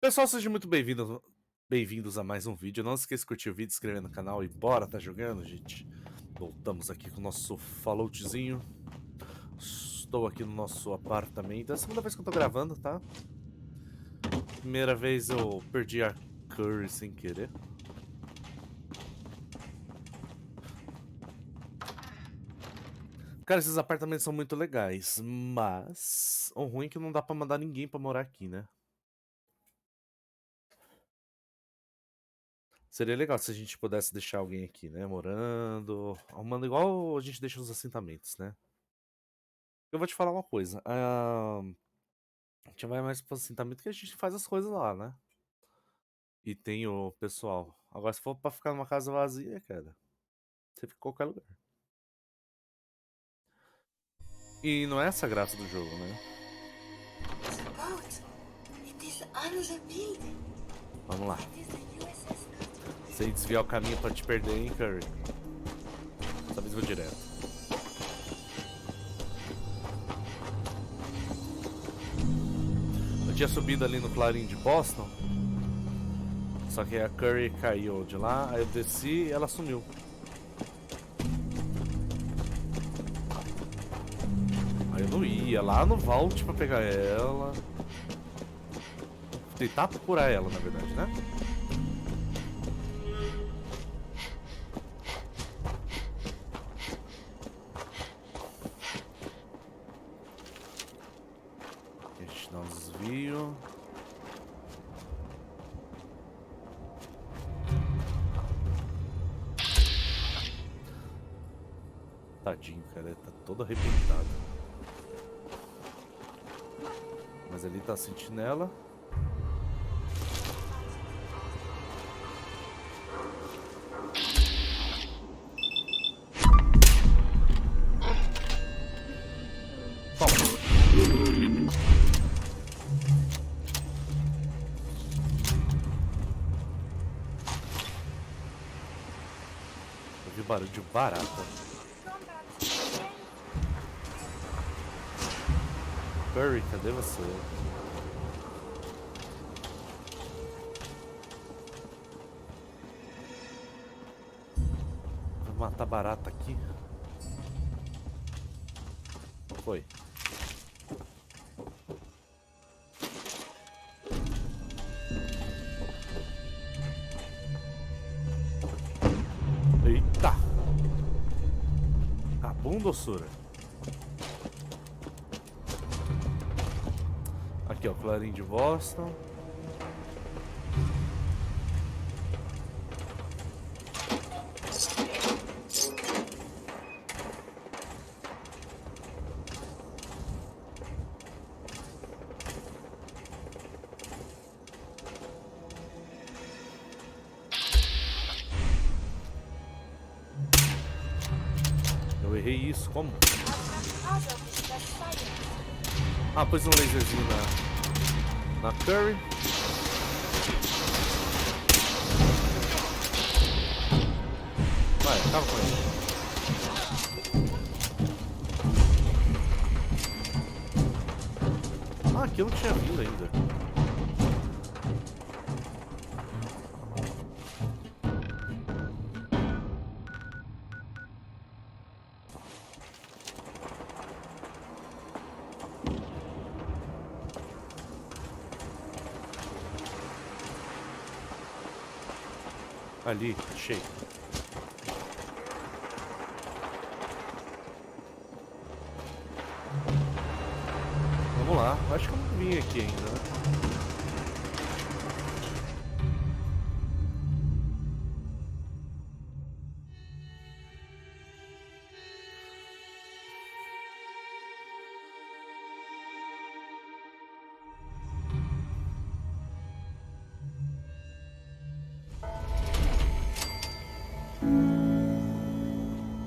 Pessoal, sejam muito bem-vindos a mais um vídeo. Não se esqueça de curtir o vídeo, se inscrever no canal e bora tá jogando, gente. Voltamos aqui com o nosso Falloutzinho. Estou aqui no nosso apartamento. É a segunda vez que eu tô gravando, tá? Primeira vez eu perdi a Curry sem querer. Cara, esses apartamentos são muito legais, mas o ruim é que não dá pra mandar ninguém pra morar aqui, né? Seria legal se a gente pudesse deixar alguém aqui, né? Morando, arrumando igual a gente deixa nos assentamentos, né? Eu vou te falar uma coisa. A gente vai mais pro assentamento que a gente faz as coisas lá, né? E tem o pessoal. Agora, se for pra ficar numa casa vazia, cara, você fica em qualquer lugar. E não é essa a graça do jogo, né? Vamos lá. Sem desviar o caminho pra te perder, hein, Curry? Dessa vez vou direto. Eu tinha subido ali no clarim de Boston. Só que a Curry caiu de lá, aí eu desci e ela sumiu. Aí eu não ia lá no vault pra pegar ela. Tentar procurar ela, na verdade, né? Aqui a gente dá um desvio. Tadinho, cara, ele tá todo arrebentado. Mas ali tá a sentinela. Eu vi barulho de barata. Curry, cadê você? Vou matar barata aqui. Foi. Eita! Acabou, doçura. Aqui, ó, clarim de Boston. Eu errei isso, como? Ah, pôs um laserzinho na Curry. Vai, acaba com ele. Ah, aqui eu não tinha vindo ainda. Ali, achei. Vamos lá. Acho que eu não vim aqui ainda, né?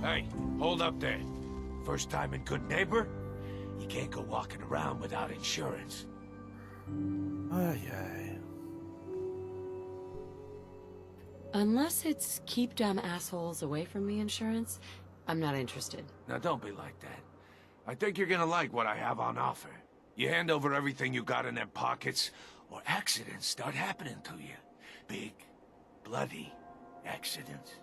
Hey, hold up there. First time in Good Neighbor? You can't go walking around without insurance. Ai, ai. Unless it's keep dumb assholes away from me insurance, I'm not interested. Now don't be like that. I think you're gonna like what I have on offer. You hand over everything you got in them pockets, or accidents start happening to you. Big, bloody accidents.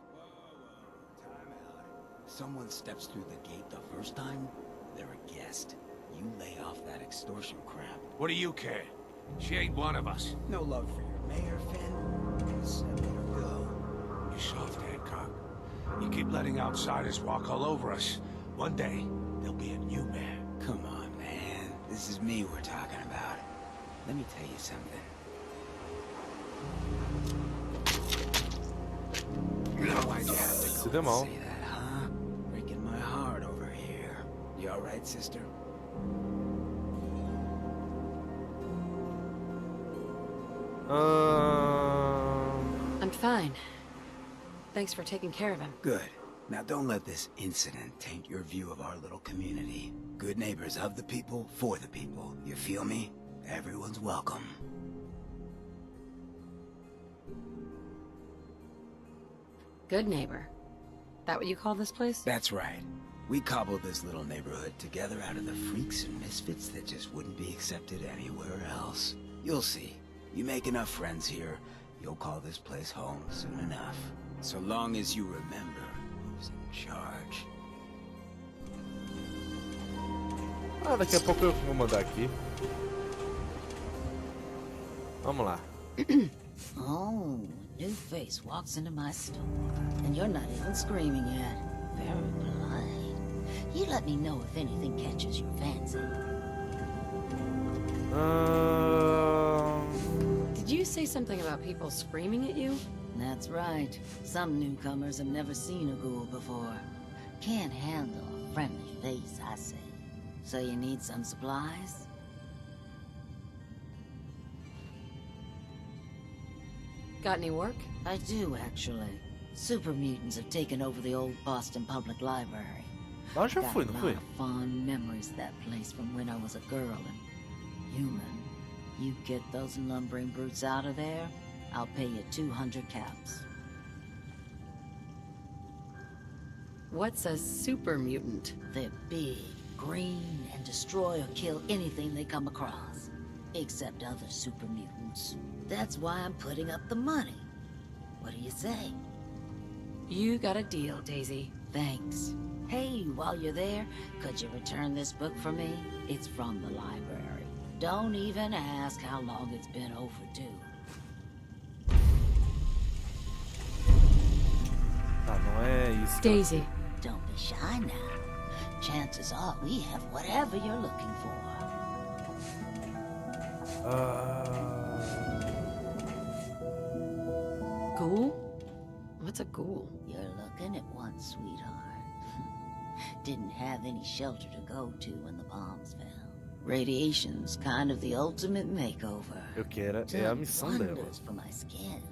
Time out. Someone steps through the gate the first time, they're a guest. You lay off that extortion crap. What do you care? She ain't one of us. No love for your mayor, Finn? Just let her go. You soft Hancock. You keep letting outsiders walk all over us. One day, there'll be a new mayor. Come on, man. This is me we're talking about. Let me tell you something. Why'd you have to Se go deu mal. and say that, huh? Breaking my heart over here. You alright, sister? I'm fine. Thanks for taking care of him. Good. Now don't let this incident taint your view of our little community. Good neighbors of the people, for the people. You feel me? Everyone's welcome. Good neighbor. That what you call this place? That's right. We cobbled this little neighborhood together out of the freaks and misfits that just wouldn't be accepted anywhere else. You'll see. You make enough friends here, you'll call this place home soon enough. So long as you remember who's in charge. Ah, daqui a pouco eu vou mandar aqui. Vamos lá. Oh, new face walks into my store, and you're not even screaming yet. Very polite. You let me know if anything catches your fancy. Did you say something about people screaming at you? That's right. Some newcomers have never seen a ghoul before. Can't handle a friendly face, I say. So you need some supplies? Got any work? I do, actually. Super mutants have taken over the old Boston Public Library. Lá já Got fui, a não lot fui? of fond memories of that place from when I was a girl and human. You get those lumbering brutes out of there, I'll pay you 200 caps. What's a super mutant? They're big, green, and destroy or kill anything they come across. Except other super mutants. That's why I'm putting up the money. What do you say? You got a deal, Daisy. Thanks. Hey, while you're there, could you return this book for me? It's from the library. Don't even ask how long it's been overdue. Ah, não é isso. Daisy. Don't be shy now. Chances are we have whatever you're looking for. Ghoul? What's a ghoul? You're looking at one, sweetheart. Didn't have any shelter to go to when the bombs fell. Radiation's kind of the ultimate makeover. Eu quero é a Done missão dela. wonders for my skin.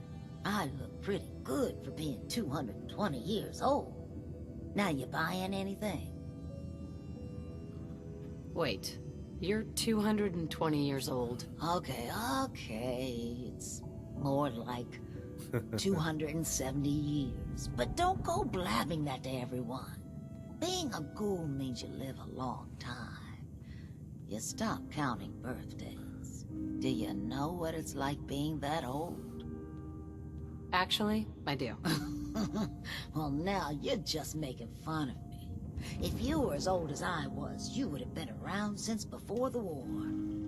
I look pretty good for being 220 years old. Now you buying anything? Wait. You're 220 years old. Okay. It's more like 270 years. But don't go blabbing that to everyone. Being a ghoul means you live a long time. You stop counting birthdays. Do you know what it's like being that old? Actually, I do. Well, now you're just making fun of me. If you were as old as I was, you would have been around since before the war.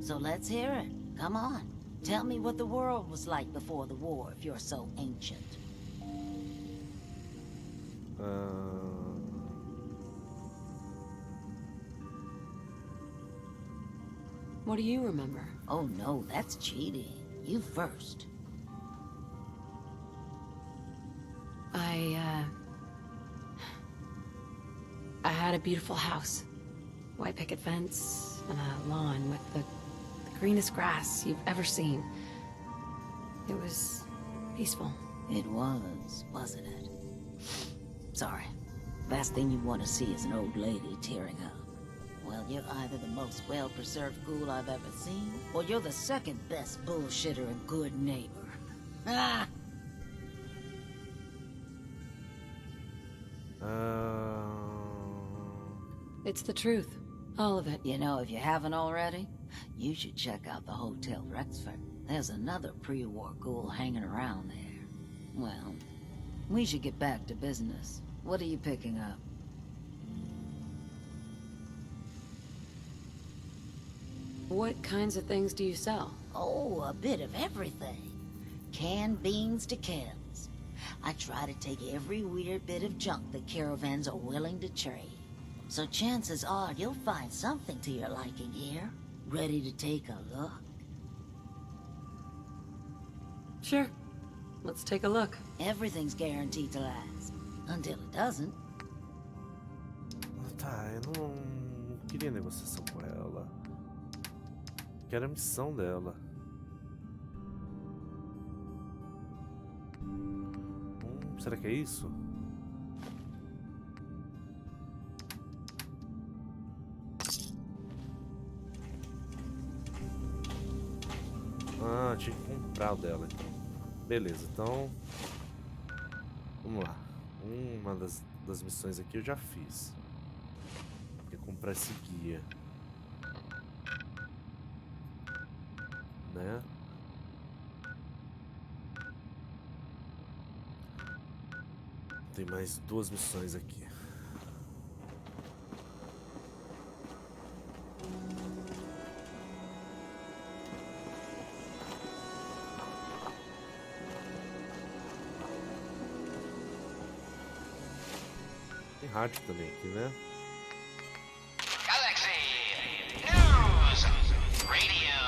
So let's hear it. Come on. Tell me what the world was like before the war if you're so ancient. What do you remember? Oh no, that's cheating. You first. I had a beautiful house. White picket fence and a lawn with the greenest grass you've ever seen. It was peaceful. It was, wasn't it? Sorry. Last thing you want to see is an old lady tearing up. Well, you're either the most well-preserved ghoul I've ever seen, or you're the second best bullshitter and good neighbor. Ah! It's the truth. All of it. You know, if you haven't already, you should check out the Hotel Rexford. There's another pre-war ghoul hanging around there. Well, we should get back to business. What are you picking up? What kinds of things do you sell? Oh, a bit of everything. Canned beans to kills. I try to take every weird bit of junk that caravans are willing to trade. So chances are you'll find something to your liking here. Ready to take a look? Sure. Let's take a look. Everything's guaranteed to last. Until it doesn't. Tá, eu não queria negociação com ela. Quero a missão dela. Será que é isso? Ah, tinha que comprar o dela então. Beleza, então vamos lá. Uma das missões aqui eu já fiz. Tem que comprar esse guia, né? Tem mais 2 missões aqui. Tem rádio também aqui, né? Galaxy News Radio.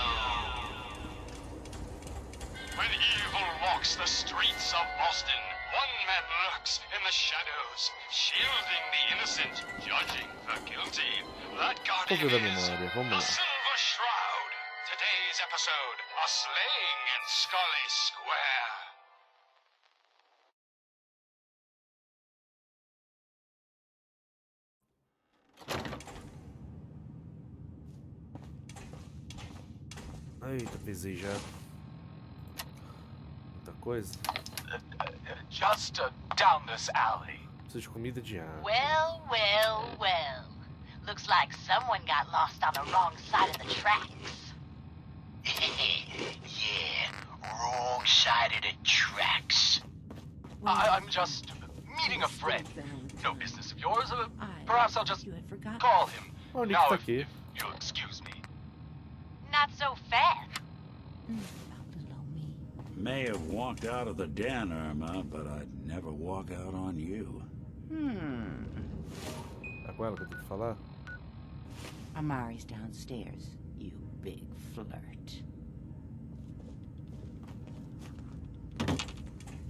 When evil walks the streets of Boston, one man lurks in the shadows, shielding the innocent, judging the guilty. That guardian Covil da is memória, vamos the lá. Silver Shroud. Today's episode, a slaying in Scully Square. Eita, pesei já. Muita coisa. Just down this alley. Preciso de comida de ar. Well, well, well. Looks like someone got lost on the wrong side of the tracks. Yeah, wrong side of the tracks. I'm just meeting a friend. No business of yours. Perhaps I'll just call him. Oh, o Nick Now, tá if aqui. you'll excuse me. Not so fast. Below me. May have walked out of the den, Irma, but I'd never walk out on you. É com ela que eu tenho que falar? Amari's downstairs, you big flirt.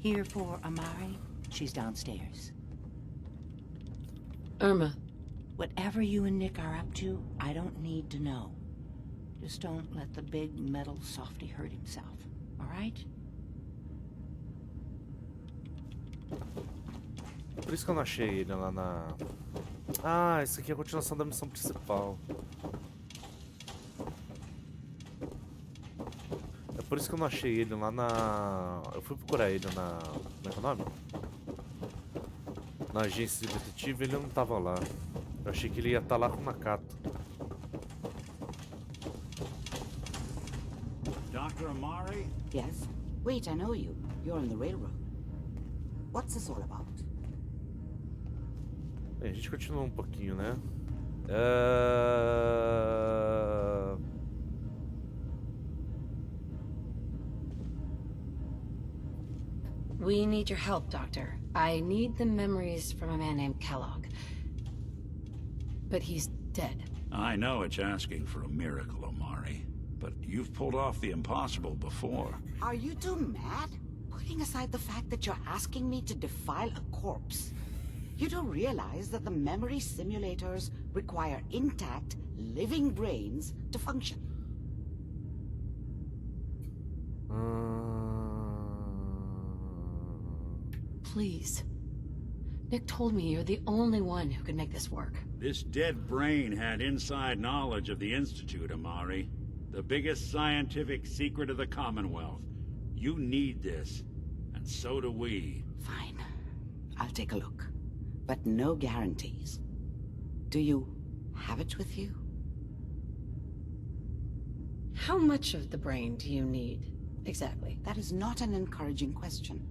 Here for Amari? She's downstairs. Irma, Whatever you and Nick are up to, I don't need to know. Just don't let the big metal softy hurt himself, all right? Por isso que eu não achei ele lá na... Ah, isso aqui é a continuação da missão principal. É por isso que eu não achei ele lá na... Eu fui procurar ele na... Como é que é o nome? Na agência de detetive, ele não tava lá. Eu achei que ele ia estar lá com o Nakato. Dr. Amari? Yes? Wait, I know you. You're on the railroad. What's this all about? Bem, a gente continua um pouquinho, né? we need your help, Doctor. I need the memories from a man named Kellogg. But he's dead. I know it's asking for a miracle, Amari, but you've pulled off the impossible before. Are you two mad? Putting aside the fact that you're asking me to defile a corpse, you do realize that the memory simulators require intact, living brains to function. Please. Nick told me you're the only one who can make this work. This dead brain had inside knowledge of the Institute, Amari. The biggest scientific secret of the Commonwealth. You need this, and so do we. Fine. I'll take a look. But no guarantees. Do you have it with you? How much of the brain do you need? exactly? That is not an encouraging question.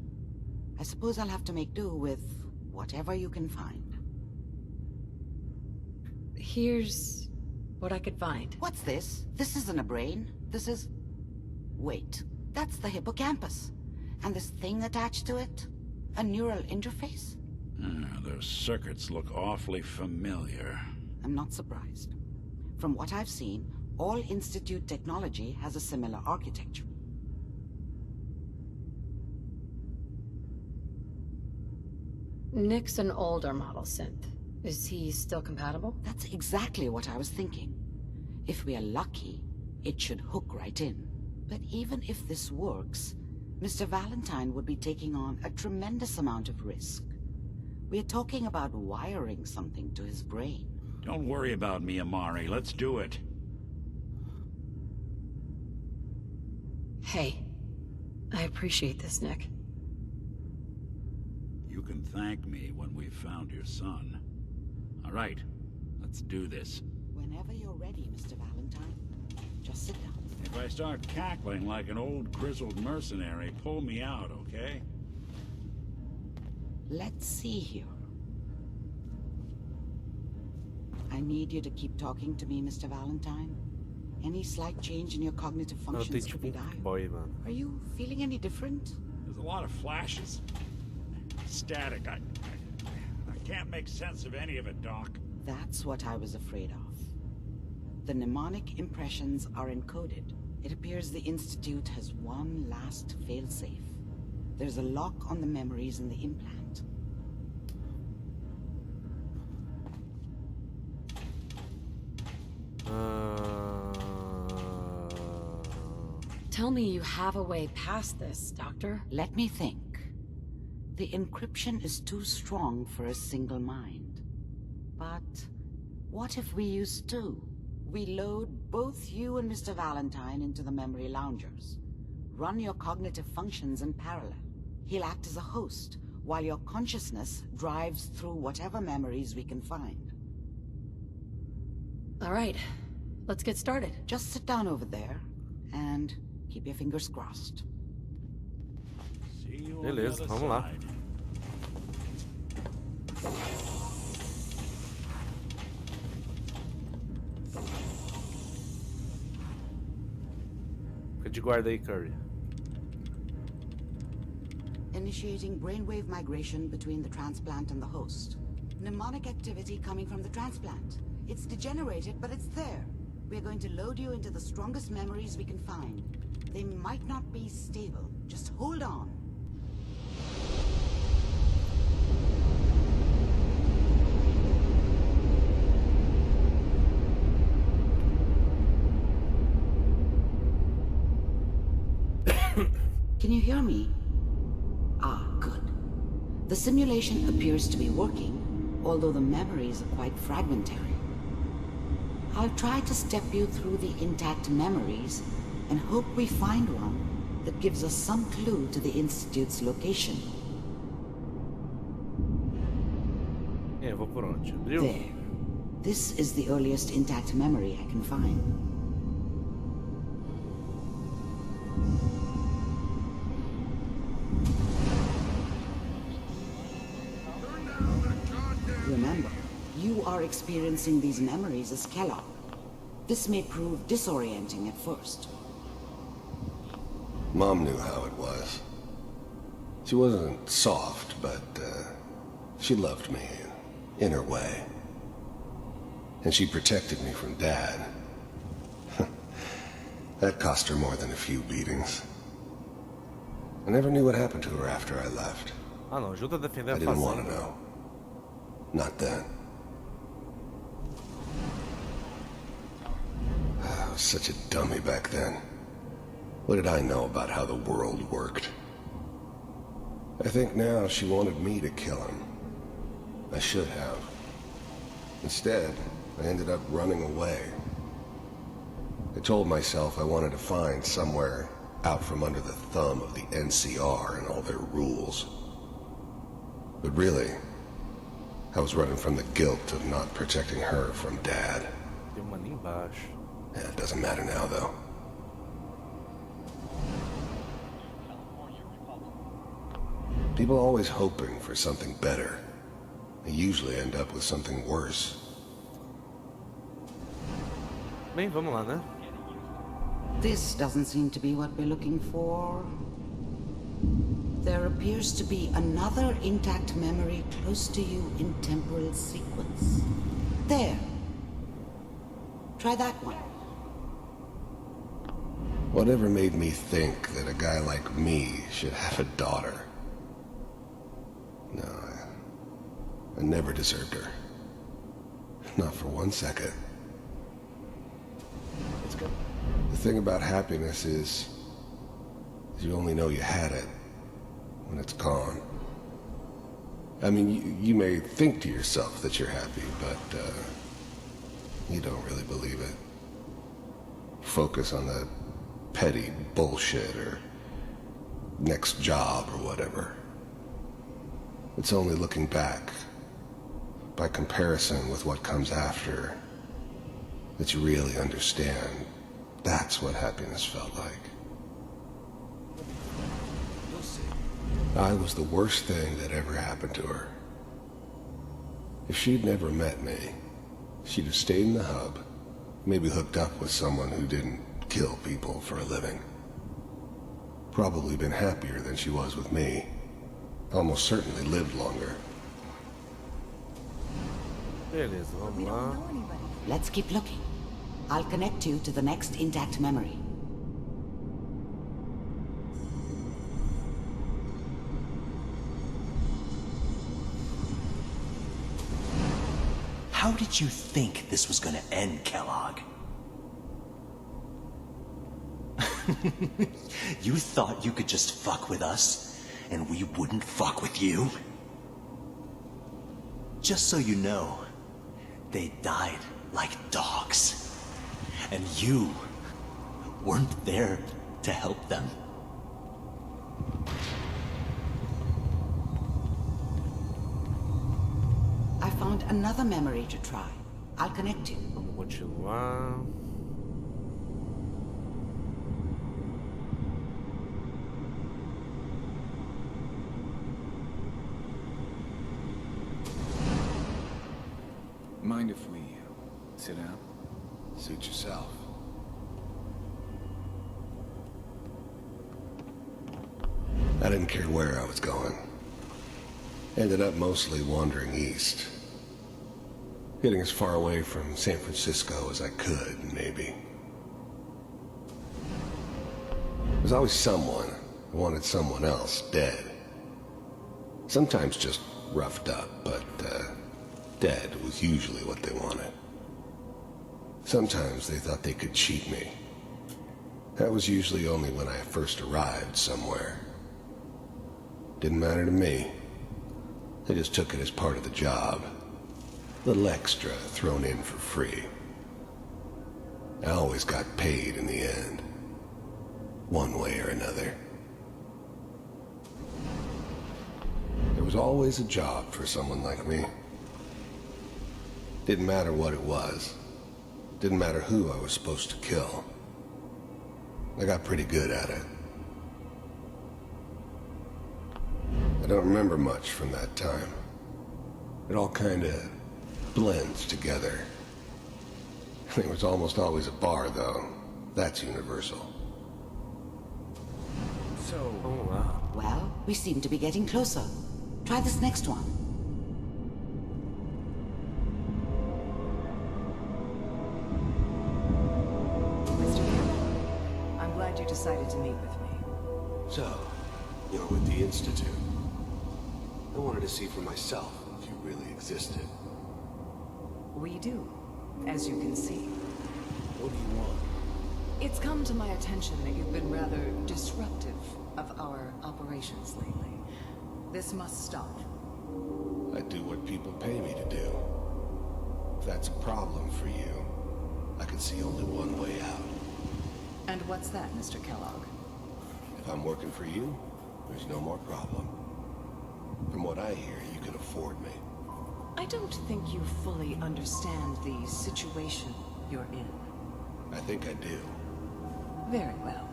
I suppose I'll have to make do with whatever you can find. Here's what I could find. What's this? This isn't a brain. This is... Wait, that's the hippocampus. And this thing attached to it? A neural interface? Those circuits look awfully familiar. I'm not surprised. From what I've seen, all Institute technology has a similar architecture. Nick's an older model synth. Is he still compatible? That's exactly what I was thinking. If we are lucky, it should hook right in. But even if this works, Mr. Valentine would be taking on a tremendous amount of risk. We're talking about wiring something to his brain. Don't worry about me, Amari. Let's do it. Hey, I appreciate this, Nick. You can thank me when we've found your son. All right, let's do this. Whenever you're ready, Mr. Valentine. Just sit down. If I start cackling like an old grizzled mercenary, pull me out, okay? Let's see here. I need you to keep talking to me, Mr. Valentine. Any slight change in your cognitive Ela tem functions could tipo be dire. boy, mano. Are you feeling any different? There's a lot of flashes. Static. I can't make sense of any of it, Doc. That's what I was afraid of. The mnemonic impressions are encoded. It appears the Institute has one last failsafe. There's a lock on the memories in the implant. Tell me you have a way past this, Doctor. Let me think. The encryption is too strong for a single mind. But what if we use two? We load both you and Mr. Valentine into the memory loungers. Run your cognitive functions in parallel. He'll act as a host, while your consciousness drives through whatever memories we can find. All right, let's get started. Just sit down over there, and keep your fingers crossed. See you on Beleza, the other vamos lá. side. Fica de guarda aí, Curry. Initiating brainwave migration between the transplant and the host. Mnemonic activity coming from the transplant. It's degenerated, but it's there. We're going to load you into the strongest memories we can find. They might not be stable. Just hold on. Can you hear me? Ah, good. The simulation appears to be working, although the memories are quite fragmentary. I'll try to step you through the intact memories and hope we find one that gives us some clue to the Institute's location. Eu vou por onde? Abriu? There. This is the earliest intact memory I can find. Remember, you are experiencing these memories as Kellogg. This may prove disorienting at first. Mom knew how it was. She wasn't soft, but she loved me in her way. And she protected me from Dad. That cost her more than a few beatings. I never knew what happened to her after I left. Ah não, ajuda a defender I a didn't want to fazenda. know. Not then. I was such a dummy back then. What did I know about how the world worked? I think now she wanted me to kill him. I should have. Instead, I ended up running away. I told myself I wanted to find somewhere out from under the thumb of the NCR and all their rules. But really, I was running from the guilt of not protecting her from Dad. Tem uma ali embaixo. Yeah, it doesn't matter now, though. People are always hoping for something better. They usually end up with something worse. Bem, vamos lá, né? This doesn't seem to be what we're looking for. There appears to be another intact memory close to you in temporal sequence. There. Try that one. Whatever made me think that a guy like me should have a daughter? No, I never deserved her. Not for 1 second. Let's go. The thing about happiness is you only know you had it when it's gone. I mean, you may think to yourself that you're happy, but you don't really believe it. Focus on the petty bullshit or next job or whatever. It's only looking back, by comparison with what comes after, that you really understand. That's what happiness felt like. I was the worst thing that ever happened to her. If she'd never met me, she'd have stayed in the hub, maybe hooked up with someone who didn't kill people for a living. Probably been happier than she was with me. Almost certainly lived longer. Beleza, vamos lá. Let's keep looking. I'll connect you to the next intact memory. How did you think this was gonna end, Kellogg? You thought you could just fuck with us, and we wouldn't fuck with you? Just so you know, they died like dogs. And you weren't there to help them. I found another memory to try. I'll connect you. Vamos continuar. Mind if we sit down? Suit yourself. I didn't care where I was going. Ended up mostly wandering east. Getting as far away from San Francisco as I could, maybe. There's always someone who wanted someone else dead. Sometimes just roughed up, but dead was usually what they wanted. Sometimes they thought they could cheat me. That was usually only when I first arrived somewhere. Didn't matter to me. They just took it as part of the job. Little extra thrown in for free. I always got paid in the end. One way or another. There was always a job for someone like me. Didn't matter what it was. Didn't matter who I was supposed to kill. I got pretty good at it. I don't remember much from that time. It all kinda blends together. There was almost always a bar, though. That's universal. So, Vamos lá. well, we seem to be getting closer. Try this next one. Mr. Campbell, I'm glad you decided to meet with me. So, you're with the Institute. I wanted to see for myself if you really existed. We do, as you can see. What do you want? It's come to my attention that you've been rather disruptive of our operations lately. This must stop. I do what people pay me to do. If that's a problem for you, I can see only one way out. And what's that, Mr. Kellogg? If I'm working for you, there's no more problem. From what I hear, you can afford me. I don't think you fully understand the situation you're in. I think I do. Very well.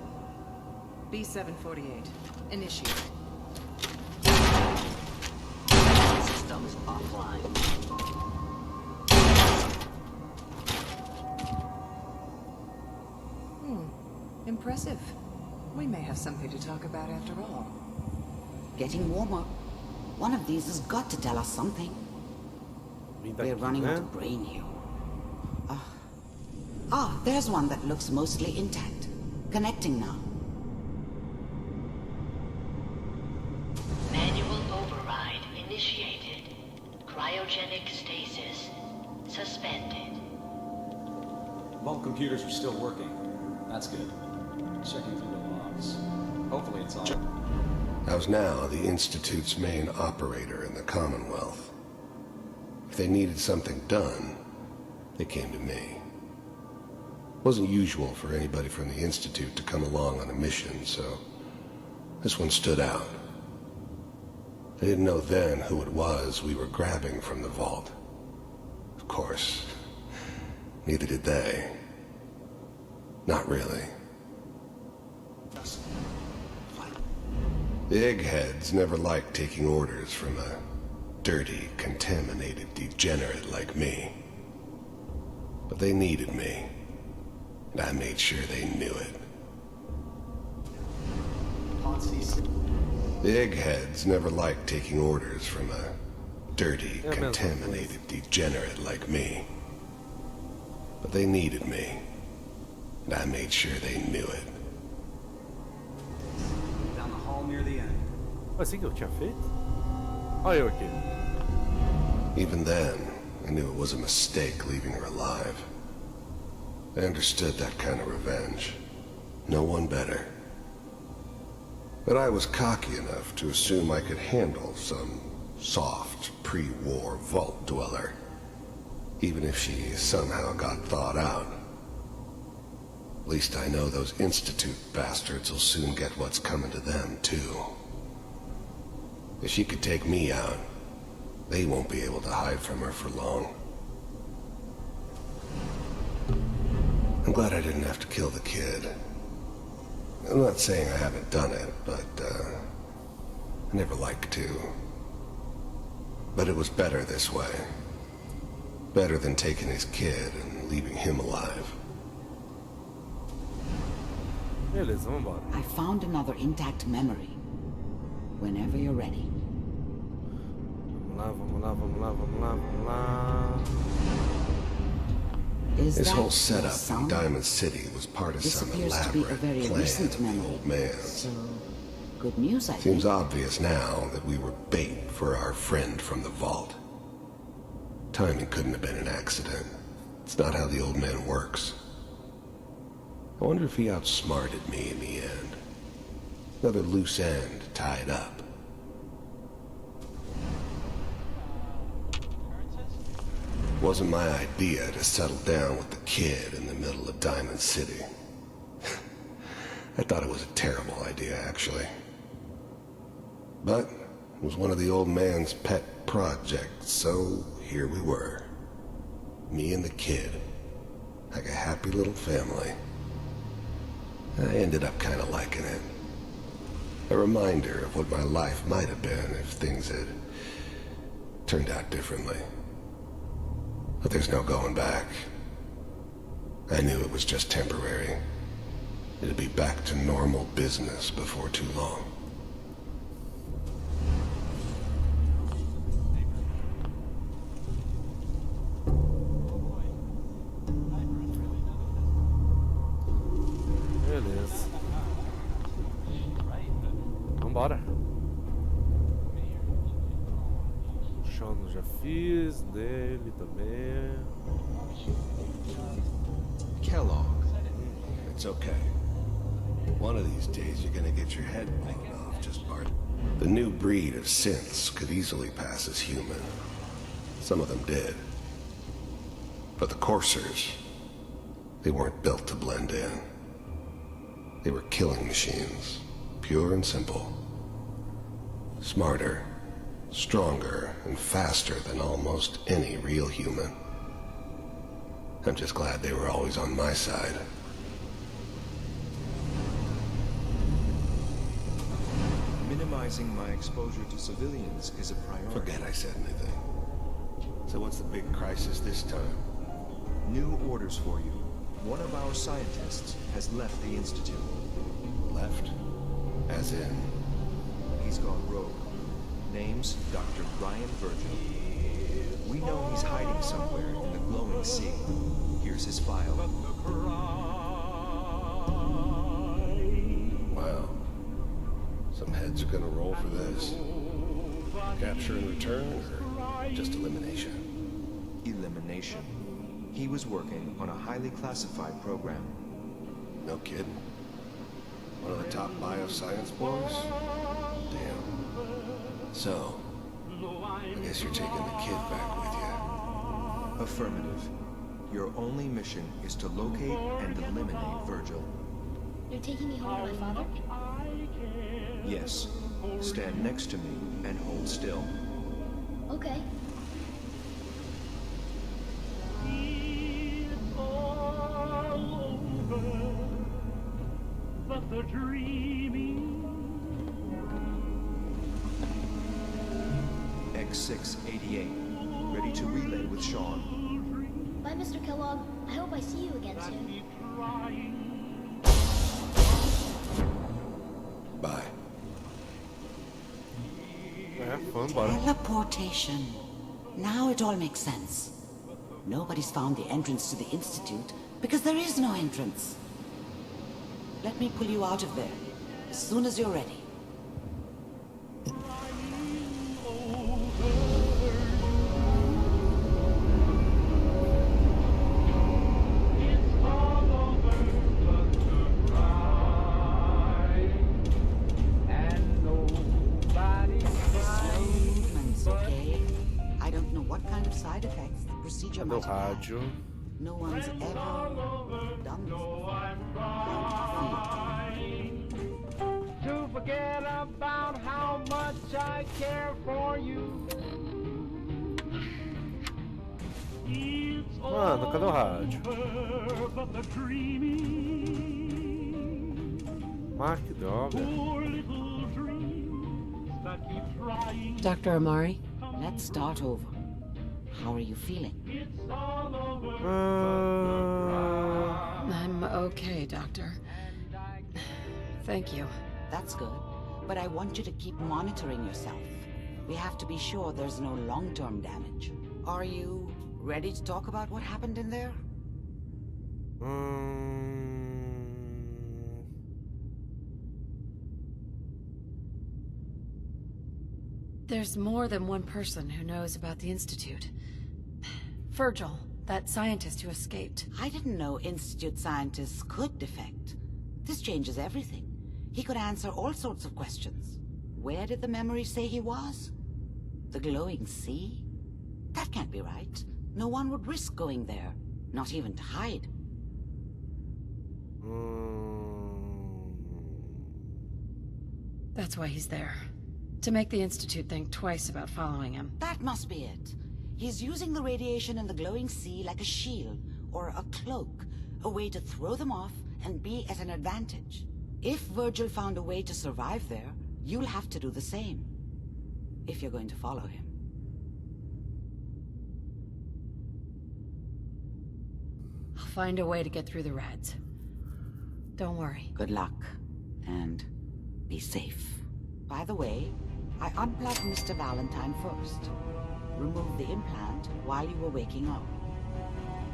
B-748, initiate. systems offline. Impressive. We may have something to talk about after all. Getting warmer. One of these has got to tell us something. We're running out of brain here. There's one that looks mostly intact. Connecting now. Manual override initiated. Cryogenic stasis suspended. Vault computers are still working. That's good. Checking through the logs. Hopefully it's all... I was now the Institute's main operator in the Commonwealth. If they needed something done, they came to me. It wasn't usual for anybody from the Institute to come along on a mission, so this one stood out. I didn't know then who it was we were grabbing from the vault. Of course, neither did they. Not really. The eggheads never liked taking orders from a dirty, contaminated degenerate like me. But they needed me, and I made sure they knew it. The eggheads never liked taking orders from a dirty, contaminated degenerate like me. But they needed me, and I made sure they knew it. Down the hall near the end. Assim que eu tinha feito? Olha eu aqui. Even then, I knew it was a mistake leaving her alive. I understood that kind of revenge. No one better. But I was cocky enough to assume I could handle some soft, pre-war vault dweller, even if she somehow got thawed out. At least I know those Institute bastards will soon get what's coming to them, too. If she could take me out, they won't be able to hide from her for long. I'm glad I didn't have to kill the kid. I'm not saying I haven't done it, but, I never like to. But it was better this way. Better than taking his kid and leaving him alive. Beleza, vambora. I found another intact memory. Whenever you're ready. Vamos lá, vamos lá, vamos lá, vamos lá, vamos lá. This whole setup in Diamond City was part of some elaborate plan of the old man's. So, good news, I think. Seems obvious now that we were bait for our friend from the vault. Timing couldn't have been an accident. It's not how the old man works. I wonder if he outsmarted me in the end. Another loose end tied up. It wasn't my idea to settle down with the kid in the middle of Diamond City. I thought it was a terrible idea, actually. But it was one of the old man's pet projects, so here we were. Me and the kid. Like a happy little family. I ended up kind of liking it. A reminder of what my life might have been if things had turned out differently. But there's no going back. I knew it was just temporary. It'd be back to normal business before too long. Beleza. Vambora. Chano já fiz, dele também. Kellogg. It's okay. One of these days you're gonna get your head blown off just part. The new breed of synths could easily pass as human. Some of them did. But the coursers, they weren't built to blend in. They were killing machines, pure and simple. Smarter, stronger, and faster than almost any real human. I'm just glad they were always on my side. minimizing my exposure to civilians is a priority. Forget I said anything. So what's the big crisis this time? New orders for you. One of our scientists has left the Institute. Left? As in? He's gone rogue. Name's Dr. Ryan Virgil. We know he's hiding somewhere in the glowing sea. Here's his file. Wow. Some heads are gonna roll for this. Capture in return, or just elimination? Elimination. He was working on a highly classified program. No kidding. One of the top bioscience boys? Damn. So, I guess you're taking the kid back with you. Affirmative. Your only mission is to locate and eliminate Virgil. You're taking me home to my father? Yes. Stand next to me and hold still. Okay. But the dreaming. X688. Ready to relay with Sean. Bye, Mr. Kellogg. I hope I see you again soon. Bye. Teleportation. Now it all makes sense. Nobody's found the entrance to the Institute because there is no entrance. Let me pull you out of there as soon as you're ready. Side effects the procedure might have. No one's ever done this. To forget about how much I care for you. Mano, cadê o rádio? Ah, que droga. Dr. Amari? Let's start over. How are you feeling? I'm okay, Doctor. Thank you. That's good. But I want you to keep monitoring yourself. We have to be sure there's no long-term damage. Are you ready to talk about what happened in there? There's more than one person who knows about the Institute. Virgil, that scientist who escaped. I didn't know Institute scientists could defect. This changes everything. He could answer all sorts of questions. Where did the memory say he was? The glowing sea? That can't be right. No one would risk going there, not even to hide. That's why he's there. To make the Institute think twice about following him. That must be it. He's using the radiation in the glowing sea like a shield, or a cloak, a way to throw them off and be at an advantage. If Virgil found a way to survive there, you'll have to do the same. If you're going to follow him. I'll find a way to get through the rats. Don't worry. Good luck. And be safe. By the way, I unplugged Mr. Valentine first. Removed the implant while you were waking up.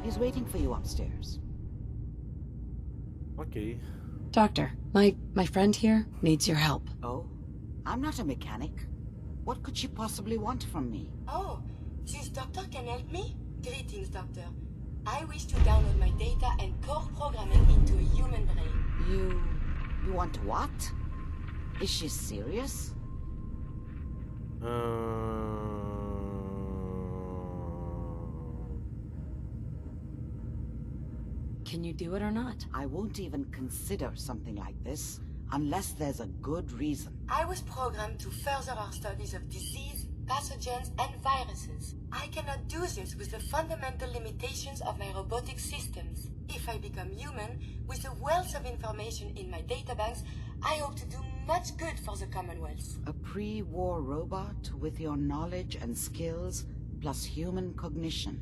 He's waiting for you upstairs. Okay. Doctor, my friend here needs your help. Oh? I'm not a mechanic. What could she possibly want from me? Oh, this doctor can help me? Greetings, doctor. I wish to download my data and core programming into a human brain. You want what? Is she serious? Can you do it or not? I won't even consider something like this unless there's a good reason. I was programmed to further our studies of disease, pathogens, and viruses. I cannot do this with the fundamental limitations of my robotic systems. If I become human, with the wealth of information in my databanks, I hope to do much good for the Commonwealth. A pre-war robot with your knowledge and skills, plus human cognition.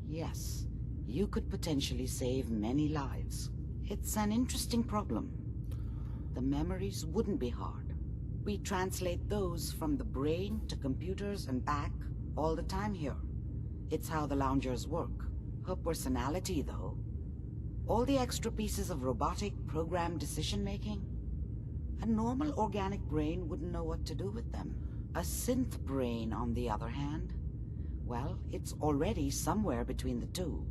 Yes, you could potentially save many lives. It's an interesting problem. The memories wouldn't be hard. We translate those from the brain to computers and back all the time here. It's how the loungers work. Her personality, though. All the extra pieces of robotic programmed decision-making. A normal organic brain wouldn't know what to do with them. A synth brain, on the other hand, well, it's already somewhere between the two.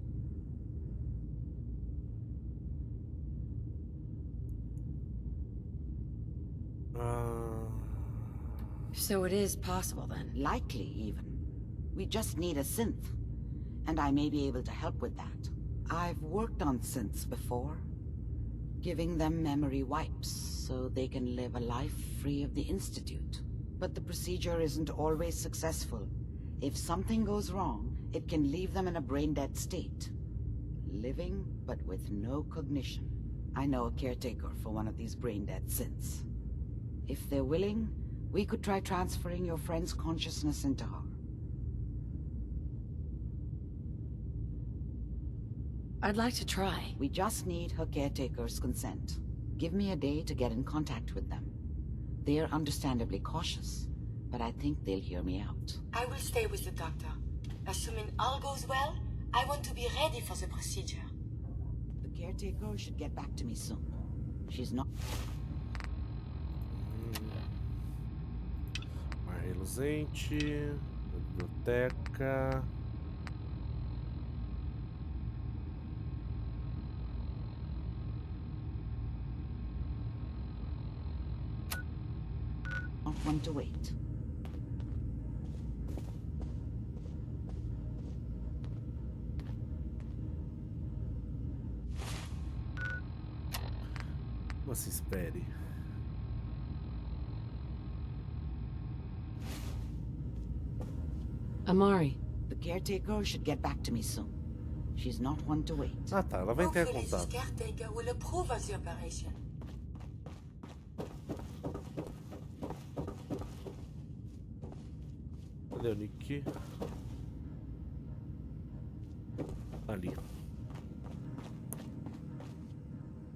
So it is possible, then? Likely, even. We just need a synth. And I may be able to help with that. I've worked on synths before. Giving them memory wipes, so they can live a life free of the Institute. But the procedure isn't always successful. If something goes wrong, it can leave them in a brain-dead state. Living, but with no cognition. I know a caretaker for one of these brain-dead synths. If they're willing, we could try transferring your friend's consciousness into her. I'd like to try. We just need her caretaker's consent. Give me a day to get in contact with them. They're understandably cautious, but I think they'll hear me out. I will stay with the doctor. Assuming all goes well, I want to be ready for the procedure. The caretaker should get back to me soon. She's not... Mar reluzente, biblioteca. Not one to wait. Como assim, espere? Amari. The caretaker should get back to me soon. She's not one to wait. Ah tá, ela vai entrar em Hopefully this contato. caretaker will approve of the operation. Cadê o Nick? Ali.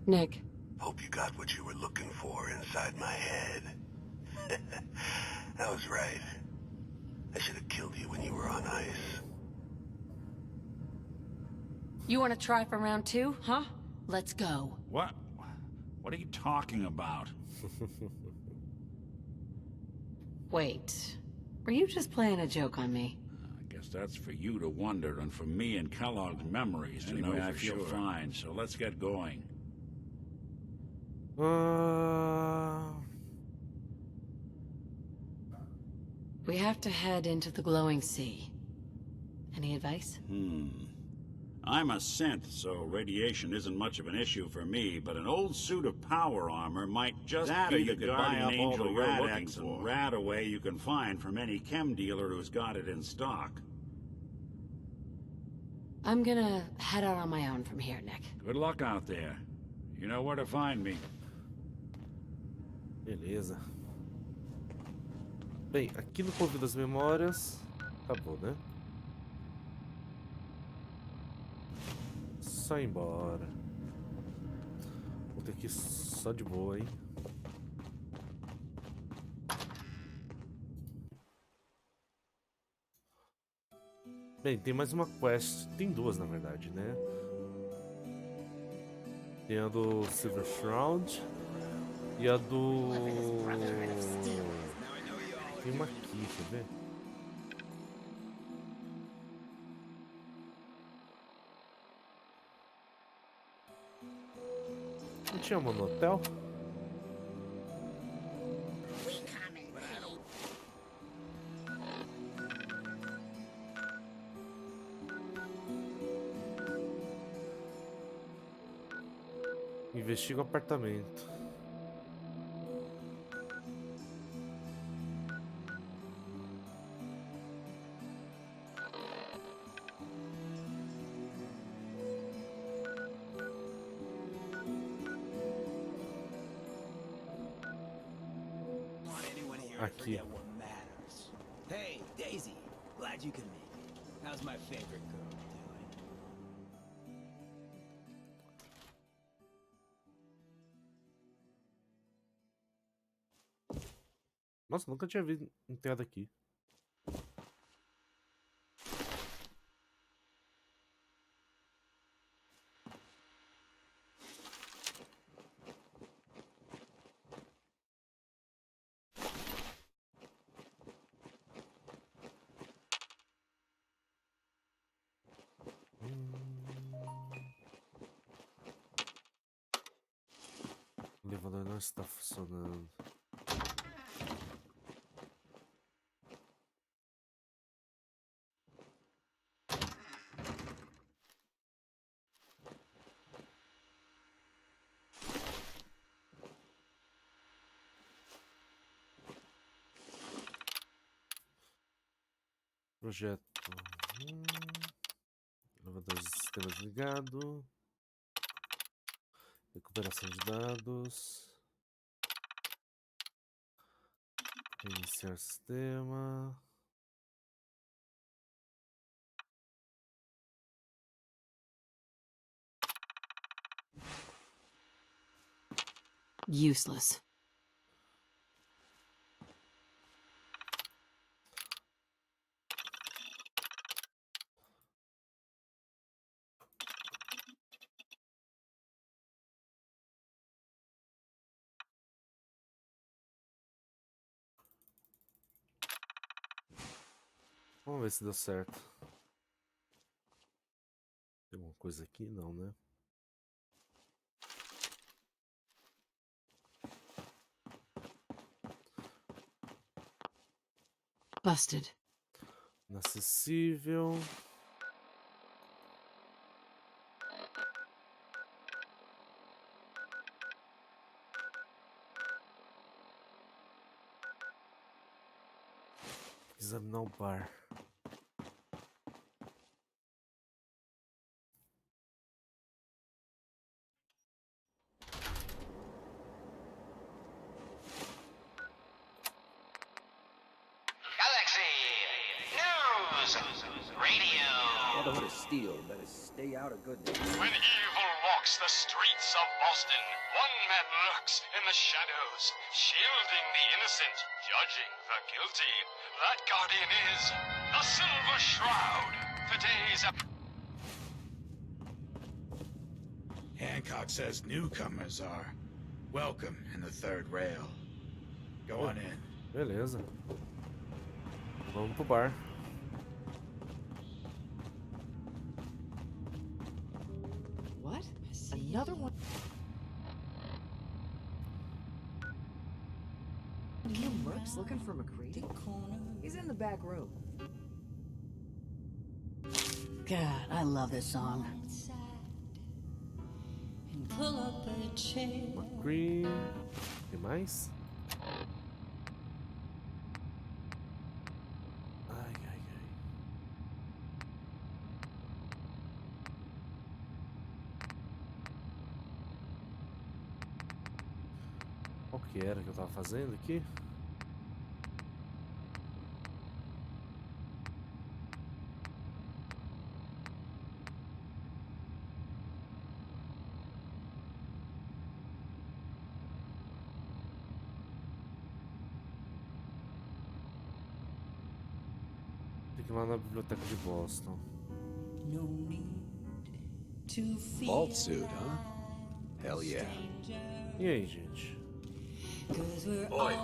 Nick. Hope you got what you were looking for inside my head. I was right. I should have killed you when you were on ice. You want to try for round 2, huh? Let's go. What? What are you talking about? Wait. Were you just playing a joke on me? I guess that's for you to wonder, and for me and Kellogg's memories to know for sure. I feel fine, so let's get going. We have to head into the glowing sea. Any advice? I'm a synth, so radiation isn't much of an issue for me, but an old suit of power armor might just be the guardian angel you're looking for. And rat away you can find from any chem dealer who's got it in stock. I'm gonna head out on my own from here, Nick. Good luck out there. You know where to find me. Beleza. Bem, aqui no covil das memórias, acabou, né? Só ir embora. Vou ter que ir só de boa, hein? Bem, tem mais uma quest. Tem duas, na verdade, né? Tem a do Silver Shroud e a do... Tem uma aqui, quer ver? Não tinha uma no hotel? Investiga o apartamento. Aqui. Hey, Daisy. Glad you can make it. How's my favorite girl doing? Nossa, nunca tinha visto entrado aqui. O elevador não está funcionando. Projeto. Elevador de sistemas ligado. Recuperação de dados. Iniciar sistema. Useless. Vamos ver se deu certo. Tem alguma coisa aqui? Não, né? Busted. Inacessível. Examinar o bar. Galaxy News Radio. Brotherhood of Steel better stay out of goodness. When evil walks the streets of Boston, one man lurks in the shadows, shielding the innocent, judging the guilty. That guardian is the Silver Shroud. Today's Hancock says newcomers are welcome in the third rail. Go on in. Beleza. Vamos pro bar. What? Another one? You mercs looking for McCready? He's in the back room. God, I love this song. Green. Tem mais? Ai, ai, ai. Qual que era que eu tava fazendo aqui? Tem que ir lá na biblioteca de Boston. Vault suit, huh? Hell yeah. E aí, gente? Oi,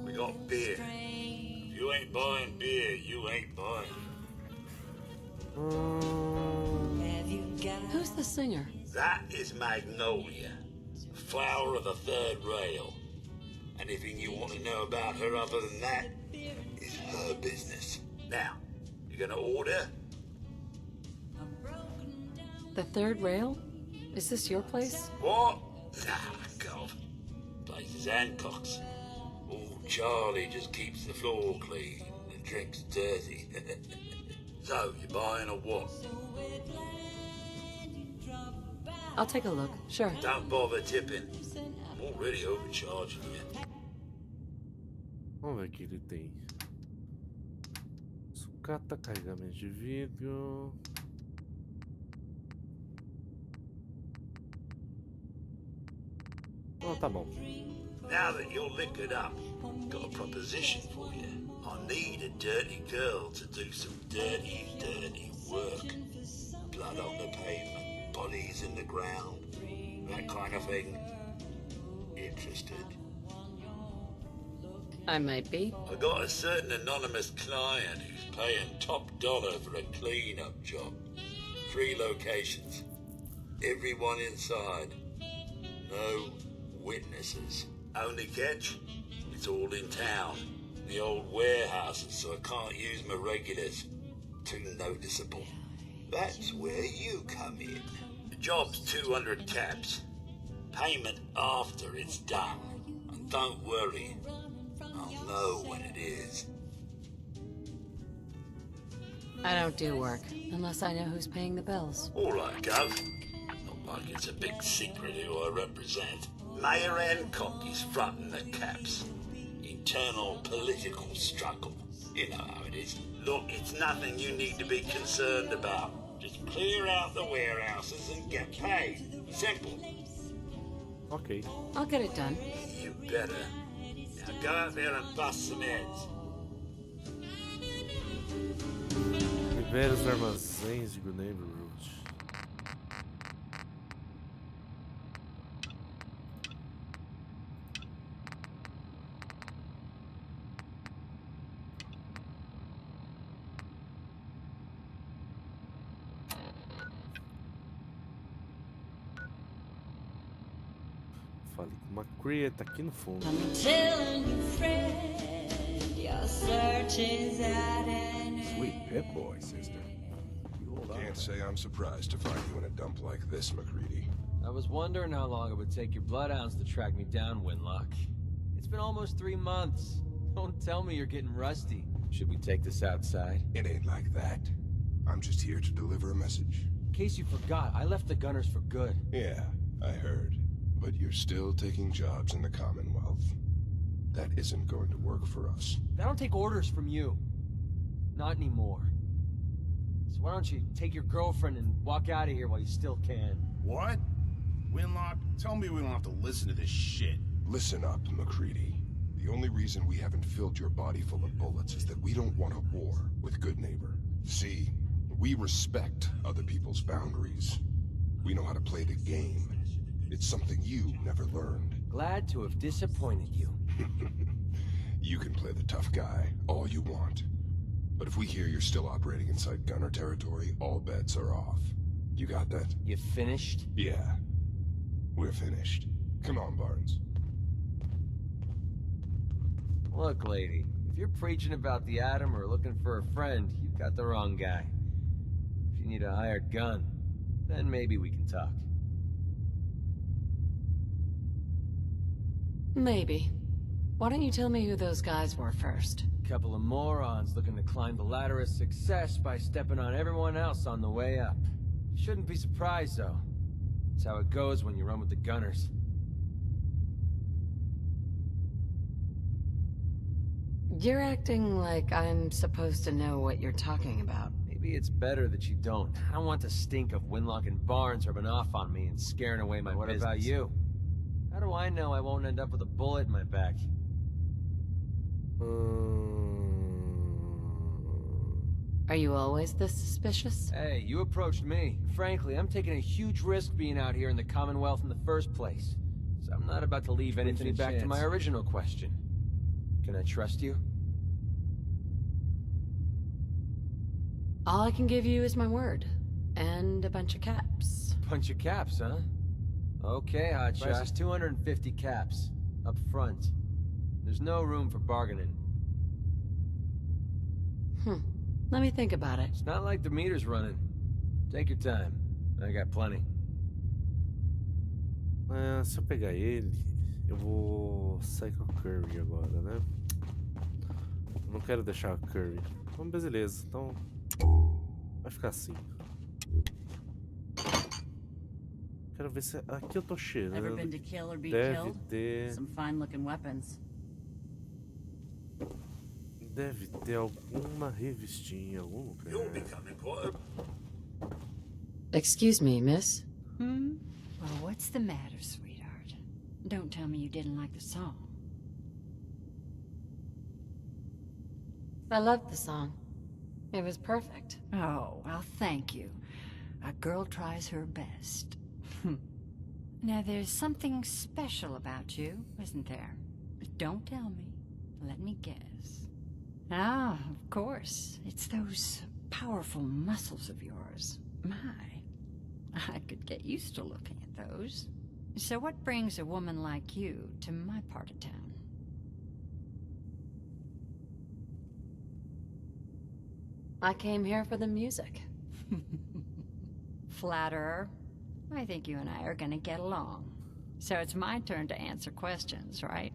we got beer. If you ain't buying beer, you ain't buying. Who's the singer? That is Magnolia, flower of the third rail. Anything you want to know about her other than that is her business. Now, you gonna order? The third rail? Is this your place? What? Nah, God. Place is Hancock's. Old Charlie just keeps the floor clean and drinks dirty. So, you buying or what? I'll take a look, sure. Don't bother tipping. I'm already overcharging you. Vamos ver o que ele tem. Sucata, carregamento de vidro. Oh, tá bom. Now that you're liquored up, got a proposition for you. I need a dirty girl to do some dirty, dirty work. Blood on the pavement, bodies in the ground, that kind of thing. Interested? I might be. I got a certain anonymous client who's paying top dollar for a clean-up job. 3 locations. Everyone inside. No witnesses. Only catch? It's all in town. The old warehouses, so I can't use my regulars. Too noticeable. That's where you come in. The job's 200 caps. Payment after it's done. And don't worry, I'll know when it is. I don't do work, unless I know who's paying the bills. All right, Gov. Not like it's a big secret who I represent. Mayor Hancock is fronting the caps. Internal political struggle. You know how it is. Look, it's nothing you need to be concerned about. Just clear out the warehouses and get paid. Simple. Ok. I'll get it done. You better. Now go out there and bust some heads. Libere os armazéns de Good Neighborhood. Fale com uma Cree, tá aqui no fundo. Sweet Pip-Boy, sister. Can't say I'm surprised to find you in a dump like this, McCready. I was wondering how long it would take your bloodhounds to track me down, Winlock. It's been almost 3 months. Don't tell me you're getting rusty. Should we take this outside? It ain't like that. I'm just here to deliver a message. In case you forgot, I left the Gunners for good. Yeah, I heard. But you're still taking jobs in the Commonwealth. That isn't going to work for us. I don't take orders from you. Not anymore. So why don't you take your girlfriend and walk out of here while you still can? What? Winlock, tell me we don't have to listen to this shit. Listen up, McCready. The only reason we haven't filled your body full of bullets is that we don't want a war with Good Neighbor. See, we respect other people's boundaries. We know how to play the game. It's something you never learned. Glad to have disappointed you. You can play the tough guy all you want. But if we hear you're still operating inside Gunner territory, all bets are off. You got that? You finished? Yeah. We're finished. Come on, Barnes. Look, lady, if you're preaching about the atom or looking for a friend, you've got the wrong guy. If you need a hired gun, then maybe we can talk. Maybe. Why don't you tell me who those guys were first? Couple of morons looking to climb the ladder of success by stepping on everyone else on the way up. Shouldn't be surprised, though. It's how it goes when you run with the Gunners. You're acting like I'm supposed to know what you're talking about. Maybe it's better that you don't. I don't want the stink of Winlock and Barnes rubbing off on me and scaring away my business. What about you? How do I know I won't end up with a bullet in my back? Are you always this suspicious? Hey, you approached me. Frankly, I'm taking a huge risk being out here in the Commonwealth in the first place. So I'm not about to leave anything back to my original question. Can I trust you? All I can give you is my word. And a bunch of caps. Bunch of caps, huh? Okay, hotshot. Price is 250 caps. Up front. There's no room for bargaining. Let me think about it. It's not like the meter's running. Take your time. I got plenty. Se eu pegar ele, eu vou sair com a Curry agora, né? Eu não quero deixar a Curry. Então, beleza. Então, vai ficar assim. Quero ver se aqui eu tô cheirando. Ever been to kill or be Deve killed? ter. Some fine-looking weapons. Deve ter alguma revistinha em algum lugar. You're becoming quite a... Excuse me, miss? Well, what's the matter, sweetheart? Don't tell me you didn't like the song. I loved the song. It was perfect. Oh, well, thank you. A girl tries her best. Now, there's something special about you, isn't there? Don't tell me. Let me guess. Ah, of course. It's those powerful muscles of yours. My, I could get used to looking at those. So what brings a woman like you to my part of town? I came here for the music. Flatterer. I think you and I are gonna get along. So it's my turn to answer questions, right?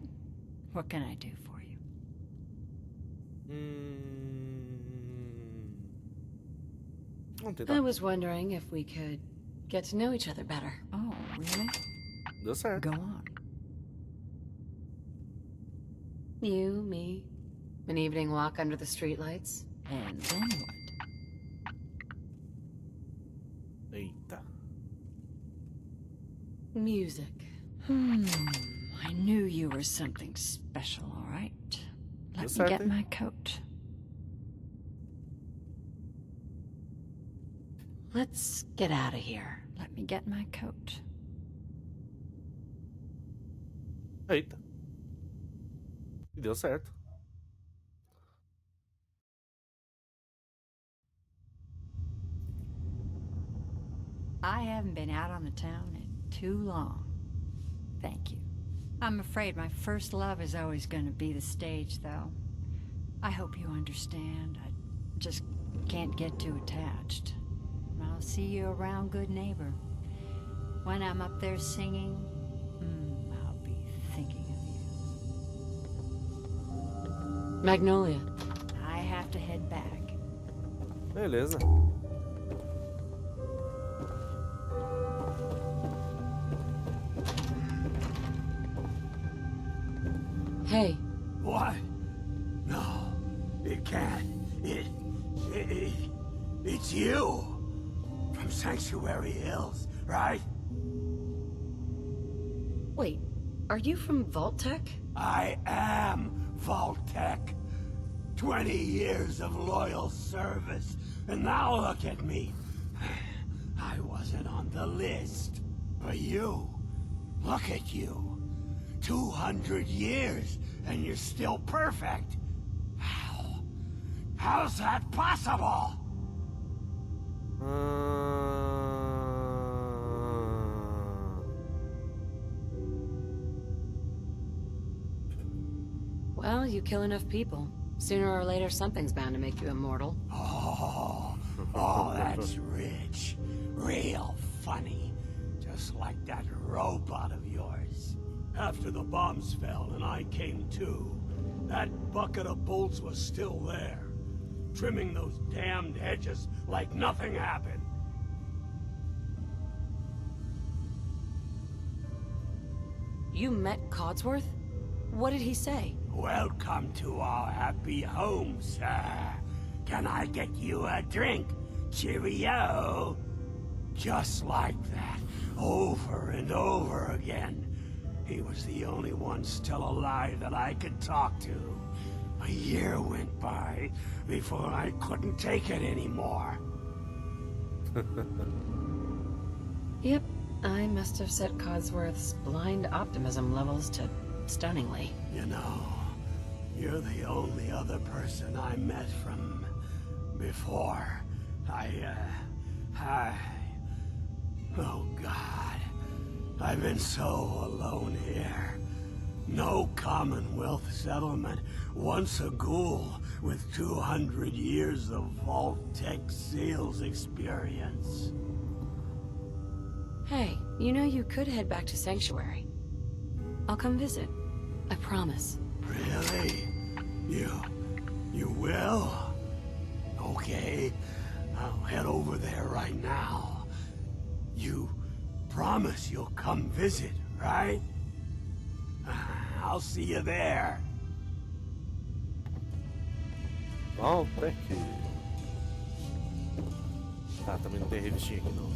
What can I do for you? I was wondering if we could get to know each other better. Oh, really? Deu certo. Go on. You, me, an evening walk under the streetlights. And then what? Eita. Music. I knew you were something special, all right? Let me get my coat. Let's get out of here. Let me get my coat. Eita. E deu certo. I haven't been out on the town in too long. Thank you. I'm afraid my first love is always going to be the stage, though. I hope you understand. I just can't get too attached. I'll see you around, good neighbor. When I'm up there singing, I'll be thinking of you. Magnolia. I have to head back. Beleza. Hey. What? No, it can't. It's you. From Sanctuary Hills, right? Wait, are you from Vault-Tec? I am Vault-Tec. 20 years of loyal service, and now look at me. I wasn't on the list. But you, look at you. 200 years, and you're still perfect. How's that possible? Well, you kill enough people. Sooner or later, something's bound to make you immortal. Oh, that's rich. Real funny. Just like that robot of yours. After the bombs fell and I came to, that bucket of bolts was still there. Trimming those damned hedges like nothing happened. You met Codsworth? What did he say? Welcome to our happy home, sir. Can I get you a drink? Cheerio. Just like that, over and over again. He was the only one still alive that I could talk to. A year went by before I couldn't take it anymore. Yep, I must have set Codsworth's blind optimism levels to stunningly. You know, you're the only other person I met from before. Oh God, I've been so alone here. No Commonwealth settlement, once a ghoul with 200 years of Vault-Tec sales experience. Hey, you know you could head back to Sanctuary. I'll come visit. I promise. Really? You will? Okay, I'll head over there right now. You promise you'll come visit, right? I'll see you there. Altec. Tá, também não tem revistinha aqui não.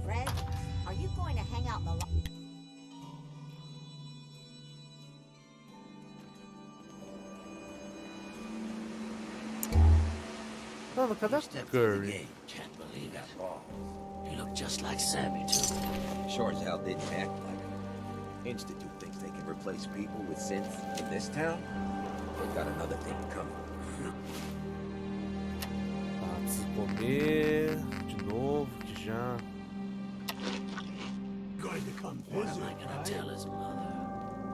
Fred, are you going to hang out in the Mano, cadê a Curry? Can't believe that ball. You look just like Sammy, too. Sure as hell didn't act like it. Institute thinks they can replace people with synths in this town. They've got another thing coming. Ah, preciso comer de novo, que já. Going to come visit, what am I gonna tell his mother?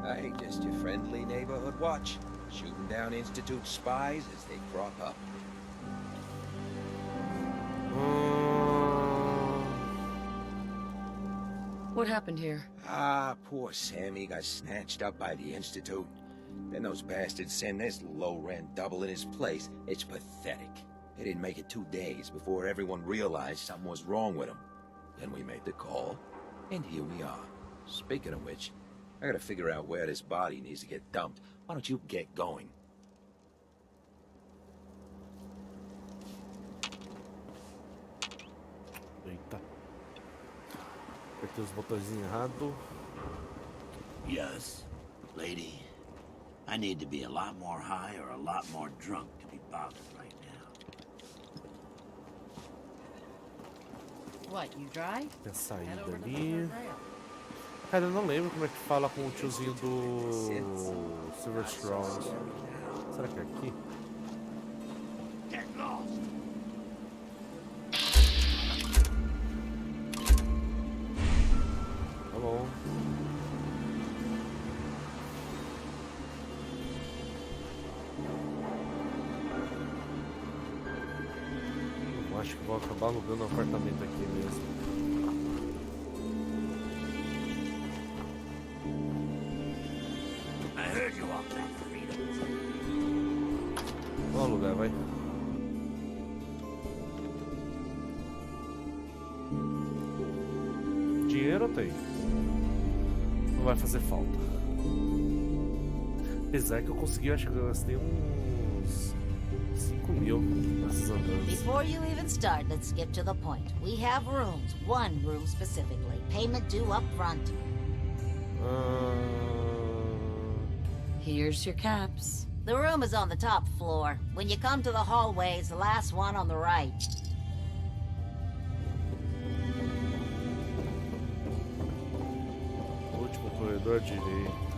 I ain't just your friendly neighborhood watch, shooting down Institute spies as they crop up. What happened here? Ah, poor Sammy got snatched up by the Institute. Then those bastards send this low-rent double in his place. It's pathetic. They didn't make it 2 days before everyone realized something was wrong with him. Then we made the call, and here we are. Speaking of which, I gotta figure out where this body needs to get dumped. Why don't you get going? Eita. Apertei os botõezinhos errados. Yes, lady. I need to be a lot more high or a lot more drunk to be bothered right now. What, you dry? Tem a saída ali. Cara, eu não lembro como é que fala com o tiozinho do Silver Strong. Será que é aqui? Get lost. Tá bom. Eu acho que vou acabar alugando um apartamento aqui mesmo. I heard you walk that freedom. Vamos alugar, vai. Dinheiro eu tenho. Não vai fazer falta. Apesar que eu consegui, acho que eu gastei uns 5 mil nesses andares. Before you even start, let's skip to the point. We have rooms, one room specifically. Payment due up front. Here's your caps. The room is on the top floor. When you come to the hallway, it's the last one on the right. Último corredor à direita.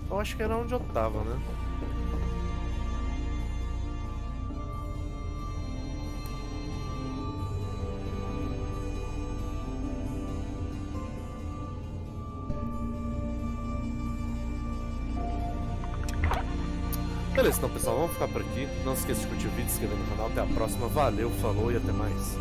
Eu acho que era onde eu tava, né? Beleza, então pessoal, vamos ficar por aqui. Não se esqueça de curtir o vídeo, se inscrever no canal. Até a próxima. Valeu, falou e até mais.